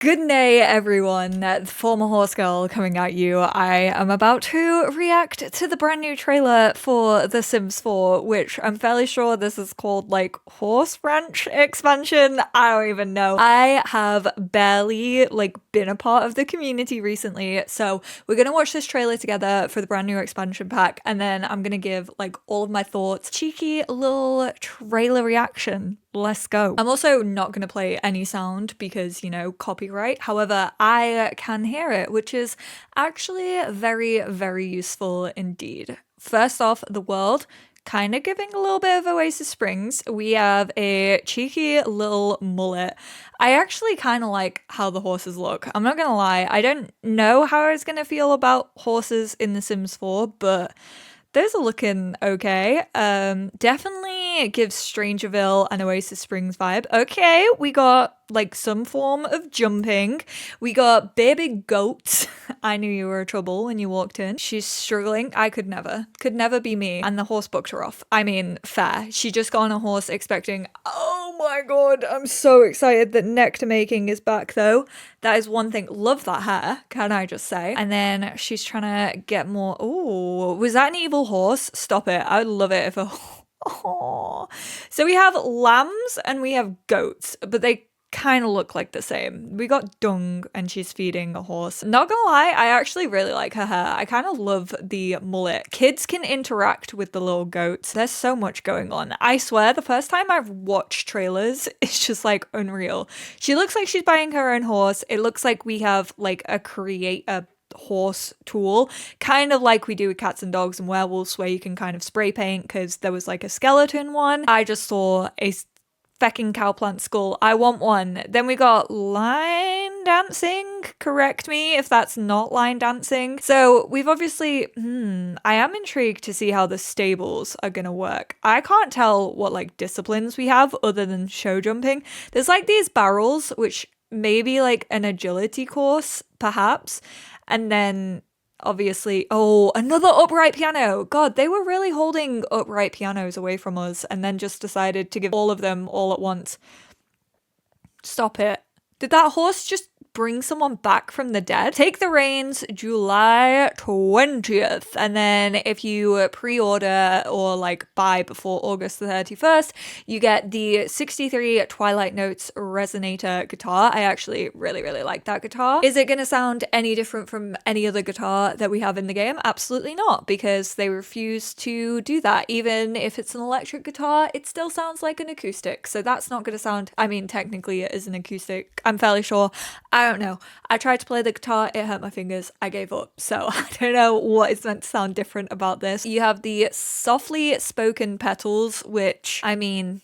Good day, everyone. Former horse girl coming at you. I am about to react to the brand new trailer for The Sims 4, which I'm fairly sure this is called like Horse Ranch Expansion. I don't even know. I have barely been a part of the community recently, so we're gonna watch this trailer together for the brand new expansion pack, and then I'm gonna give all of my thoughts. Cheeky little trailer reaction. Let's go. I'm also not going to play any sound because, copyright. However, I can hear it, which is actually very, very useful indeed. First off, the world, kind of giving a little bit of Oasis Springs. We have a cheeky little mullet. I actually kind of like how the horses look. I'm not going to lie. I don't know how I was going to feel about horses in The Sims 4, but those are looking okay. Definitely gives Strangerville and Oasis Springs vibe. Okay, we got some form of jumping. We got baby goats. I knew you were trouble when you walked in. She's struggling. I could never be me. And the horse booked her off. I mean, fair. She just got on a horse expecting, oh my god, I'm so excited that nectar making is back though. That is one thing. Love that hair, can I just say? And then she's trying to get more. Oh, was that an evil horse? Stop it. I would love it if a. Oh. So we have lambs and we have goats, but they kind of look like the same. We got dung and she's feeding a horse. Not gonna lie, I actually really like her hair. I kind of love the mullet. Kids can interact with the little goats. There's so much going on. I swear, the first time I've watched trailers, it's just unreal. She looks like she's buying her own horse. It looks like we have a horse tool, kind of like we do with cats and dogs and werewolves, where you can kind of spray paint, because there was a skeleton one. I just saw a fecking cowplant skull. I want one. Then we got line dancing. Correct me if that's not line dancing. So we've obviously, I am intrigued to see how the stables are gonna work. I can't tell what disciplines we have other than show jumping. There's these barrels, which may be an agility course, perhaps. And then obviously, oh, another upright piano. God, they were really holding upright pianos away from us and then just decided to give all of them all at once. Stop it. Did that horse just bring someone back from the dead? Take the reins July 20th. And then if you pre-order or buy before August the 31st, you get the 63 Twilight Notes resonator guitar. I actually really, really like that guitar. Is it going to sound any different from any other guitar that we have in the game? Absolutely not, because they refuse to do that. Even if it's an electric guitar, it still sounds like an acoustic. So that's not going to sound, I mean, technically it is an acoustic, I'm fairly sure. I don't know. I tried to play the guitar, it hurt my fingers, I gave up. So I don't know what is meant to sound different about this. You have the softly spoken petals, which, I mean,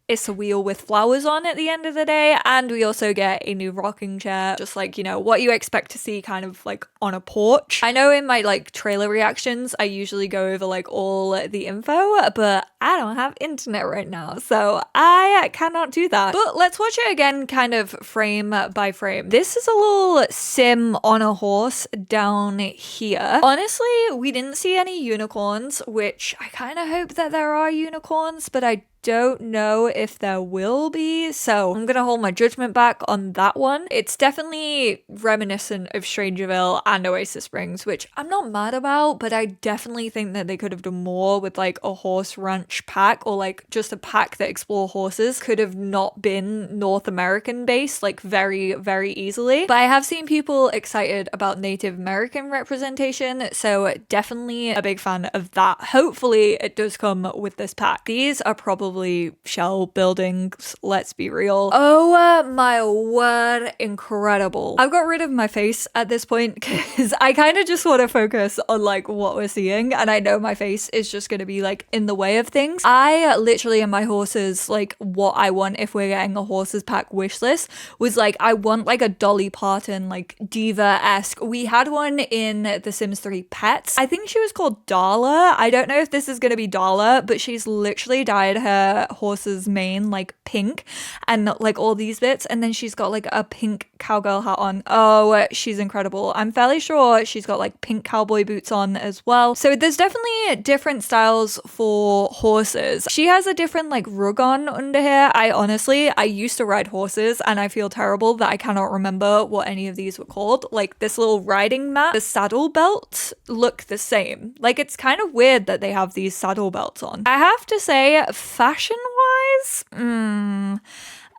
it's a wheel with flowers on at the end of the day. And we also get a new rocking chair, just what you expect to see kind of on a porch. I know in my trailer reactions, I usually go over all the info, but I don't have internet right now, so I cannot do that. But let's watch it again kind of frame by frame. This is a little sim on a horse down here. Honestly, we didn't see any unicorns, which I kind of hope that there are unicorns, but I don't know if there will be, so I'm gonna hold my judgment back on that one. It's definitely reminiscent of Strangerville and Oasis Springs, which I'm not mad about, but I definitely think that they could have done more with a horse ranch pack, or just a pack that explore horses. Could have not been North American based very, very easily. But I have seen people excited about Native American representation, so definitely a big fan of that. Hopefully it does come with this pack. These are probably shell buildings, let's be real. Oh my word, incredible. I've got rid of my face at this point because I kind of just want to focus on what we're seeing, and I know my face is just going to be in the way of things. I literally, in my horses, what I want if we're getting a horses pack wish list was I want a Dolly Parton diva-esque. We had one in The Sims 3 Pets. I think she was called Darla. I don't know if this is going to be Darla, but she's literally dyed her her horse's mane like pink and like all these bits, and then she's got like a pink cowgirl hat on. Oh, she's incredible. I'm fairly sure she's got like pink cowboy boots on as well. So there's definitely different styles for horses. She has a different like rug on under here. I used to ride horses and I feel terrible that I cannot remember what any of these were called. Like this little riding mat, the saddle belt look the same. Like it's kind of weird that they have these saddle belts on. I have to say, fashion wise,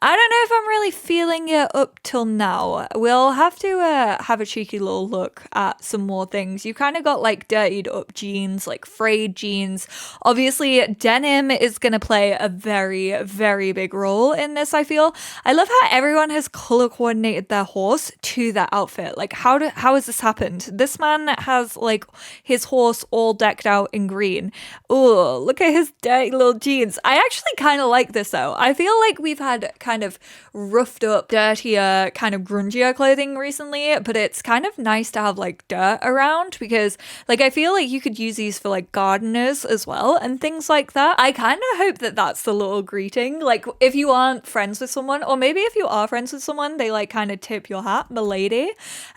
I don't know if I'm really feeling it up till now. We'll have to have a cheeky little look at some more things. You kind of got like dirtied up jeans, like frayed jeans. Obviously, denim is going to play a very, very big role in this, I feel. I love how everyone has color coordinated their horse to their outfit. Like, how has this happened? This man has like his horse all decked out in green. Oh, look at his dirty little jeans. I actually kind of like this though. I feel like we've had kind of roughed up, dirtier, kind of grungier clothing recently, but it's kind of nice to have like dirt around because like I feel like you could use these for like gardeners as well and things like that. I kind of hope that that's the little greeting. Like if you aren't friends with someone, or maybe if you are friends with someone, they like kind of tip your hat, milady.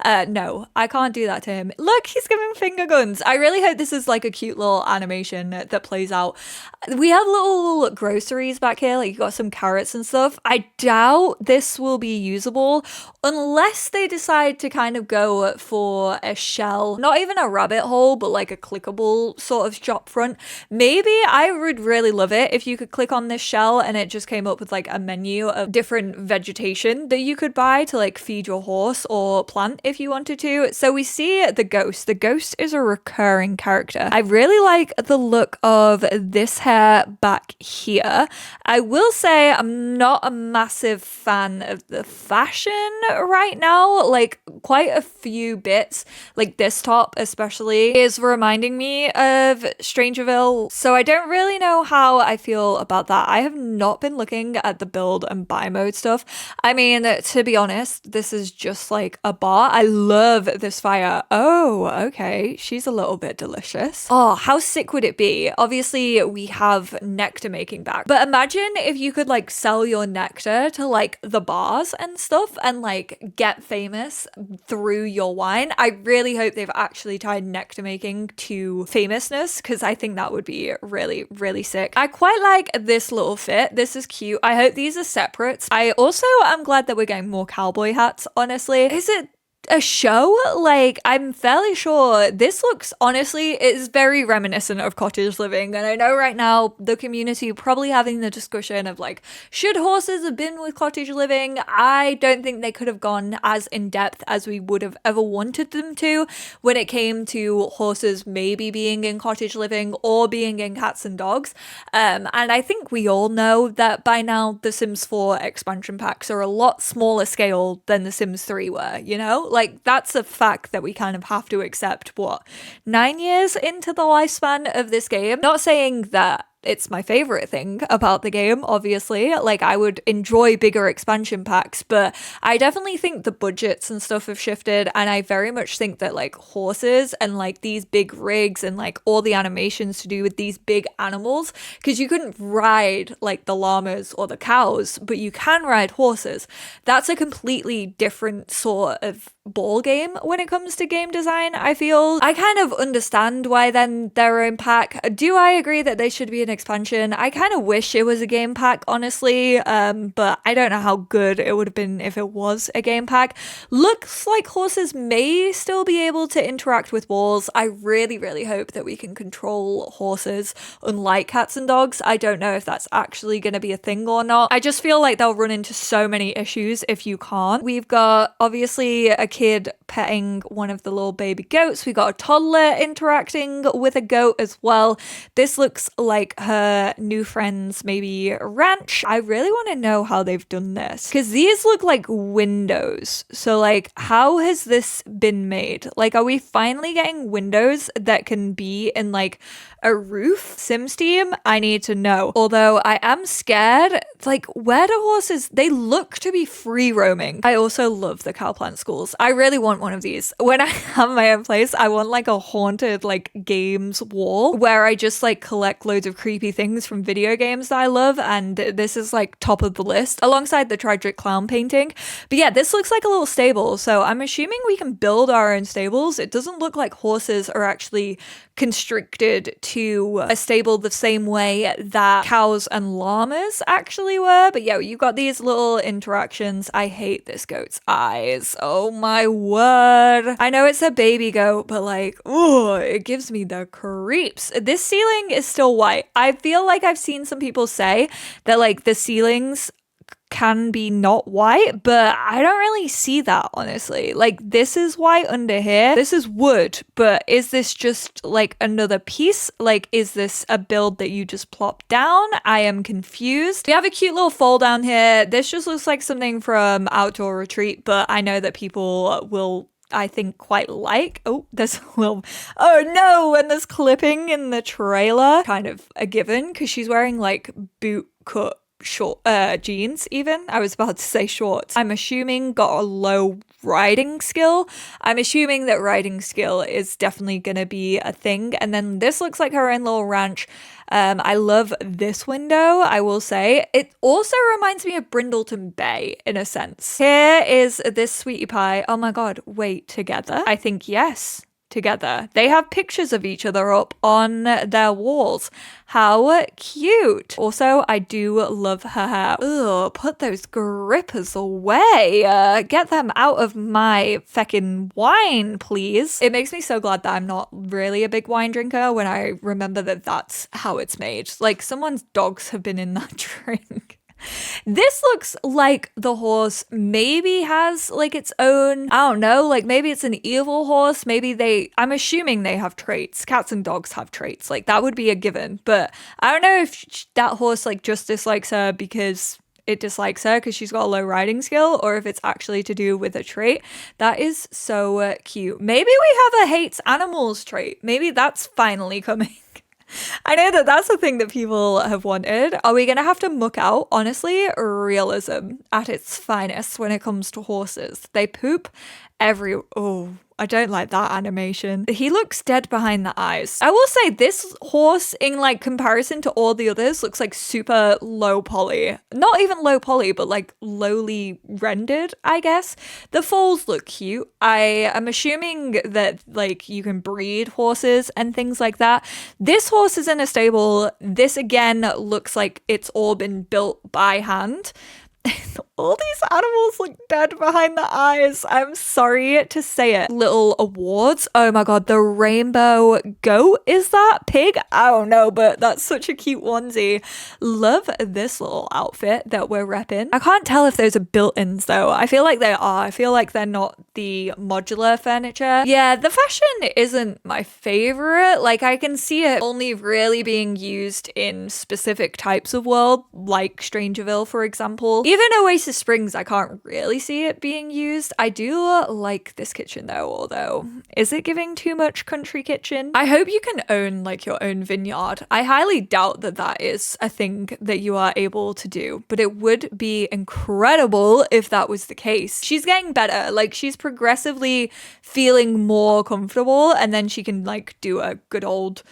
No, I can't do that to him. Look, he's giving finger guns. I really hope this is like a cute little animation that plays out. We have little groceries back here, like you got some carrots and stuff. I doubt this will be usable unless they decide to kind of go for a shell, not even a rabbit hole, but like a clickable sort of shop front. Maybe I would really love it if you could click on this shell and it just came up with like a menu of different vegetation that you could buy to like feed your horse or plant if you wanted to. So we see the ghost. The ghost is a recurring character. I really like the look of this hair back here. I will say I'm not a massive fan of the fashion right now. Like quite a few bits, like this top especially, is reminding me of Strangerville. So I don't really know how I feel about that. I have not been looking at the build and buy mode stuff. I mean, to be honest, this is just like a bar. I love this fire. Oh, okay. She's a little bit delicious. Oh, how sick would it be? Obviously, we have nectar making back, but imagine if you could like sell your nectar to like the bars and stuff and like get famous through your wine. I really hope they've actually tied nectar making to famousness because I think that would be really, really sick. I quite like this little fit. This is cute. I hope these are separates. I also am glad that we're getting more cowboy hats, honestly. Is it a show? Like, I'm fairly sure this looks, honestly, it's very reminiscent of cottage living. And I know right now the community probably having the discussion of like, should horses have been with cottage living? I don't think they could have gone as in depth as we would have ever wanted them to when it came to horses maybe being in cottage living or being in cats and dogs. And I think we all know that by now the Sims 4 expansion packs are a lot smaller scale than the Sims 3 were, you know? Like, that's a fact that we kind of have to accept, 9 years into the lifespan of this game. Not saying that it's my favorite thing about the game, obviously. Like, I would enjoy bigger expansion packs, but I definitely think the budgets and stuff have shifted, and I very much think that like horses and like these big rigs and like all the animations to do with these big animals, because you couldn't ride like the llamas or the cows, but you can ride horses. That's a completely different sort of ball game when it comes to game design. I feel I kind of understand why then they're in pack. Do I agree that they should be an expansion? I kind of wish it was a game pack, honestly, but I don't know how good it would have been if it was a game pack. Looks like horses may still be able to interact with walls. I really, really hope that we can control horses unlike cats and dogs. I don't know if that's actually going to be a thing or not. I just feel like they'll run into so many issues if you can't. We've got obviously a kid petting one of the little baby goats. We got a toddler interacting with a goat as well. This looks like her new friend's maybe ranch. I really want to know how they've done this because these look like windows. So like, how has this been made? Like, are we finally getting windows that can be in like a roof? Sims team, I need to know. Although I am scared, like, where do horses, they look to be free roaming. I also love the cowplant schools. I really want one of these. When I have my own place, I want like a haunted like games wall where I just like collect loads of creatures creepy things from video games that I love, and this is like top of the list alongside the tragic clown painting. But yeah, this looks like a little stable, so I'm assuming we can build our own stables. It doesn't look like horses are actually constricted to a stable the same way that cows and llamas actually were. But yeah, you've got these little interactions. I hate this goat's eyes. Oh my word. I know it's a baby goat, but like, ooh, it gives me the creeps. This ceiling is still white. I feel like I've seen some people say that like the ceilings can be not white, but I don't really see that, honestly. Like, this is white under here. This is wood, but is this just like another piece? Like, is this a build that you just plop down? I am confused. We have a cute little fold down here. This just looks like something from Outdoor Retreat, but I know that people will, I think, quite like. Oh, there's a little, oh no, and there's clipping in the trailer. Kind of a given, because she's wearing like boot cut short jeans. Even I was about to say shorts. I'm assuming got a low riding skill. I'm assuming that riding skill is definitely gonna be a thing. And then this looks like her own little ranch. I love this window, I will say. It also reminds me of Brindleton Bay in a sense. Here is this sweetie pie. Oh my god, wait, together? I think yes. Together. They have pictures of each other up on their walls. How cute. Also, I do love her hair. Ugh, put those grippers away. Get them out of my feckin' wine, please. It makes me so glad that I'm not really a big wine drinker when I remember that that's how it's made. Like, someone's dogs have been in that drink. This looks like the horse maybe has like its own, I don't know, like maybe it's an evil horse. Maybe I'm assuming they have traits. Cats and dogs have traits. Like that would be a given. But I don't know if that horse like just dislikes her because it dislikes her because she's got a low riding skill, or if it's actually to do with a trait. That is so cute. Maybe we have a hates animals trait. Maybe that's finally coming. I know that that's the thing that people have wanted. Are we going to have to muck out? Honestly, realism at its finest when it comes to horses. They poop oh, I don't like that animation. He looks dead behind the eyes. I will say this horse in like comparison to all the others looks like super low poly. Not even low poly, but like lowly rendered, I guess. The foals look cute. I am assuming that like you can breed horses and things like that. This horse is in a stable. This again looks like it's all been built by hand. All these animals look dead behind the eyes. I'm sorry to say it. Little awards. Oh my god, the rainbow goat. Is that pig? I don't know, but that's such a cute onesie. Love this little outfit that we're repping. I can't tell if those are built-ins though. I feel like they are. I feel like they're not the modular furniture. Yeah, the fashion isn't my favorite. Like I can see it only really being used in specific types of world, like Strangerville, for example. Even Oasis Springs, I can't really see it being used. I do like this kitchen though, although is it giving too much country kitchen? I hope you can own like your own vineyard. I highly doubt that that is a thing that you are able to do, but it would be incredible if that was the case. She's getting better. Like she's progressively feeling more comfortable, and then she can like do a good old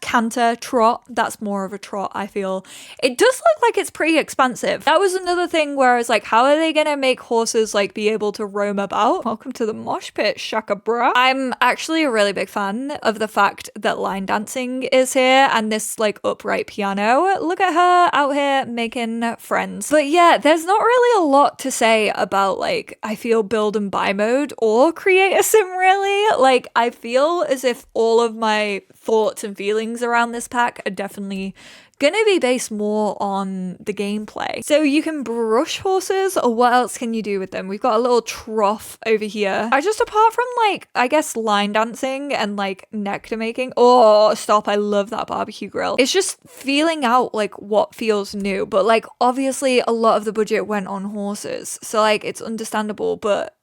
canter trot. That's more of a trot, I feel. It does look like it's pretty expansive. That was another thing where I was like, how are they gonna make horses like be able to roam about? Welcome to the mosh pit, shaka bra. I'm actually a really big fan of the fact that line dancing is here and this like upright piano. Look at her out here making friends. But yeah, there's not really a lot to say about like, I feel build and buy mode or create a sim really. Like I feel as if all of my thoughts and feelings around this pack are definitely gonna be based more on the gameplay. So you can brush horses, or what else can you do with them? We've got a little trough over here. Apart from like, I guess line dancing and like nectar making. Oh, stop. I love that barbecue grill. It's just feeling out like what feels new, but like obviously a lot of the budget went on horses. So like it's understandable, but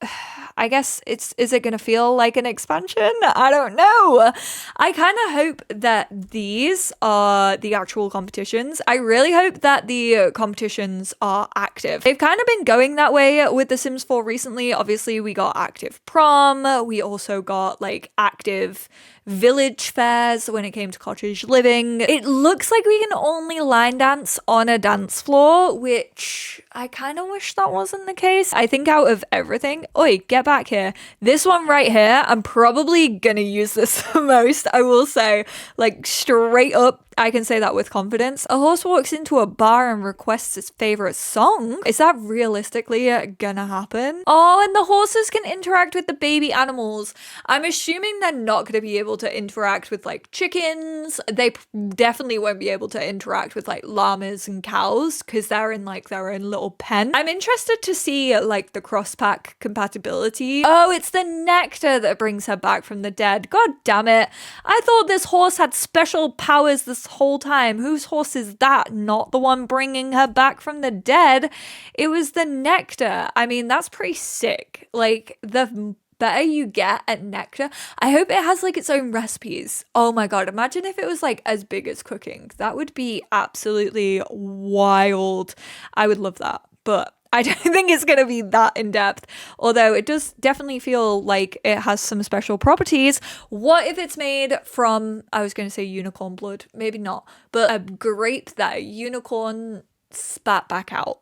I guess is it gonna feel like an expansion? I don't know. I kind of hope that these are the actual competitions. I really hope that the competitions are active. They've kind of been going that way with The Sims 4 recently. Obviously, we got active prom. We also got like active village fairs when it came to cottage living. It looks like we can only line dance on a dance floor, which I kind of wish that wasn't the case. I think out of everything, oi, get back here. This one right here, I'm probably gonna use this the most, I will say. Like straight up, I can say that with confidence. A horse walks into a bar and requests his favorite song. Is that realistically gonna happen? Oh, and the horses can interact with the baby animals. I'm assuming they're not gonna be able to interact with like chickens. They definitely won't be able to interact with like llamas and cows because they're in like their own little pen. I'm interested to see like the cross-pack compatibility. Oh, it's the nectar that brings her back from the dead. God damn it. I thought this horse had special powers this whole time. Whose horse is that? Not the one bringing her back from the dead. It was the nectar. I mean, that's pretty sick. Like, the better you get at nectar, I hope it has like its own recipes. Oh my god, imagine if it was like as big as cooking. That would be absolutely wild. I would love that. But I don't think it's going to be that in depth, although it does definitely feel like it has some special properties. What if it's made from, I was going to say unicorn blood, maybe not, but a grape that a unicorn spat back out?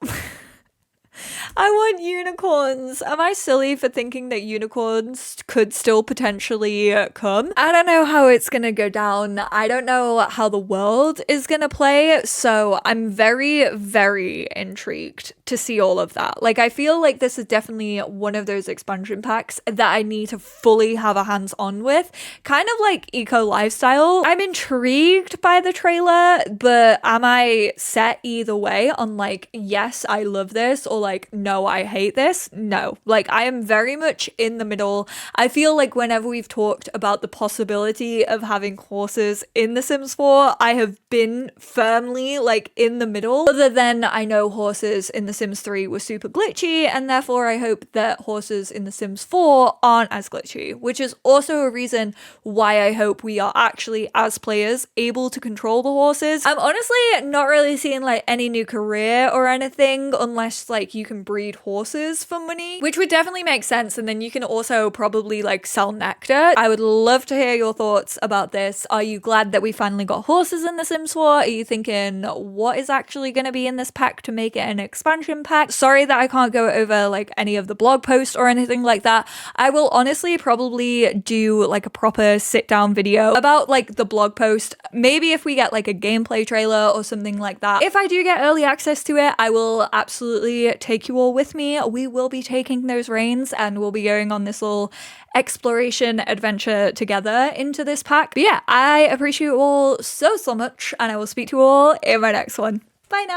I want unicorns. Am I silly for thinking that unicorns could still potentially come? I don't know how it's gonna go down. I don't know how the world is gonna play, so I'm very, very intrigued to see all of that. Like, I feel like this is definitely one of those expansion packs that I need to fully have a hands-on with. Kind of like eco lifestyle. I'm intrigued by the trailer, but am I set either way on like, yes, I love this, or like, no, I hate this? No. Like, I am very much in the middle. I feel like whenever we've talked about the possibility of having horses in The Sims 4, I have been firmly like in the middle. Other than I know horses in The Sims 3 were super glitchy, and therefore I hope that horses in The Sims 4 aren't as glitchy, which is also a reason why I hope we are actually, as players, able to control the horses. I'm honestly not really seeing like any new career or anything unless like you can breed horses for money, which would definitely make sense. And then you can also probably like sell nectar. I would love to hear your thoughts about this. Are you glad that we finally got horses in The Sims 4? Are you thinking what is actually going to be in this pack to make it an expansion pack? Sorry that I can't go over like any of the blog posts or anything like that. I will honestly probably do like a proper sit down video about like the blog post. Maybe if we get like a gameplay trailer or something like that. If I do get early access to it, I will absolutely take you all with me. We will be taking those reins and we'll be going on this little exploration adventure together into this pack. But yeah, I appreciate you all so much, and I will speak to you all in my next one. Bye now.